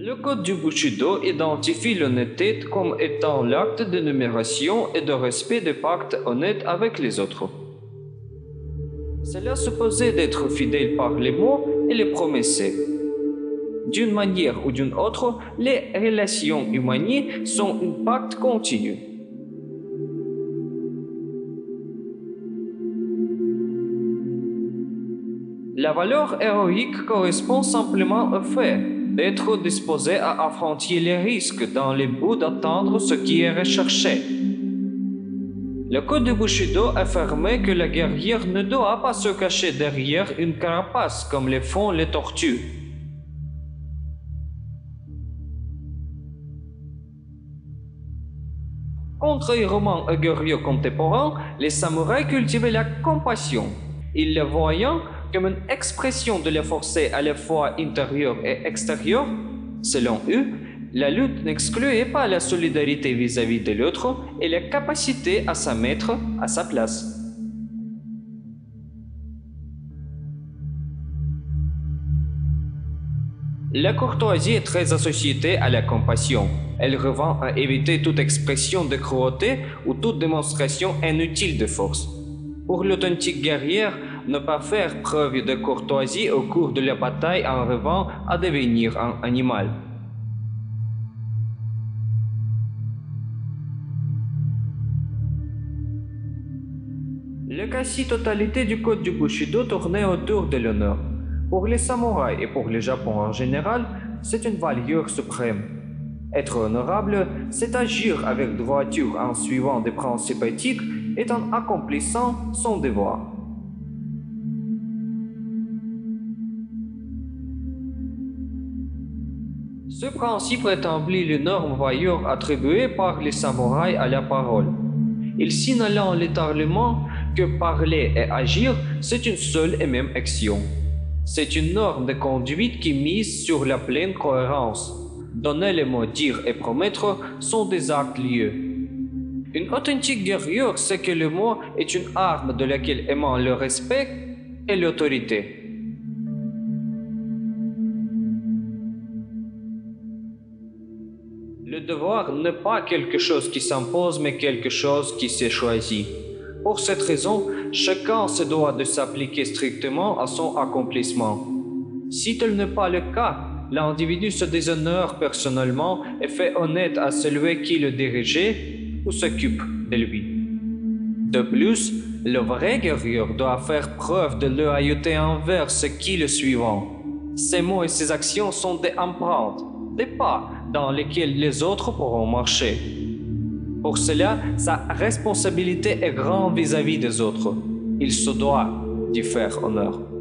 Le code du Bushido identifie l'honnêteté comme étant l'acte de numération et de respect des pactes honnêtes avec les autres. Cela supposé d'être fidèle par les mots et les promesses. D'une manière ou d'une autre, les relations humaines sont un pacte continu. La valeur héroïque correspond simplement au fait d'être disposé à affronter les risques dans le but d'atteindre ce qui est recherché. Le code du Bushido affirmait que le guerrier ne doit pas se cacher derrière une carapace comme le font les tortues. Contrairement aux guerriers contemporains, les samouraïs cultivaient la compassion. Ils le voyaient comme une expression de la force à la fois intérieure et extérieure. Selon eux, la lutte n'excluait pas la solidarité vis-à-vis de l'autre et la capacité à se mettre à sa place. La courtoisie est très associée à la compassion. Elle revient à éviter toute expression de cruauté ou toute démonstration inutile de force. Pour l'authentique guerrier, ne pas faire preuve de courtoisie au cours de la bataille en revient à devenir un animal. La quasi-totalité du code du Bushido tournait autour de l'honneur. Pour les samouraïs et pour le Japon en général, c'est une valeur suprême. Être honorable, c'est agir avec droiture en suivant des principes éthiques et en accomplissant son devoir. Ce principe rétablit l'énorme valeur attribuée par les samouraïs à la parole. Il signale littéralement que parler et agir, c'est une seule et même action. C'est une norme de conduite qui mise sur la pleine cohérence. Donner les mots dire et promettre sont des actes liés. Une authentique guerrière sait que le mot est une arme de laquelle émane le respect et l'autorité. Le devoir n'est pas quelque chose qui s'impose, mais quelque chose qui s'est choisi. Pour cette raison, chacun se doit de s'appliquer strictement à son accomplissement. Si tel n'est pas le cas, l'individu se déshonore personnellement et fait honnête à celui qui le dirige ou s'occupe de lui. De plus, le vrai guerrier doit faire preuve de loyauté envers ceux qui le suivent. Ses mots et ses actions sont des empreintes, des pas dans lesquels les autres pourront marcher. Pour cela, sa responsabilité est grande vis-à-vis des autres. Il se doit d'y faire honneur.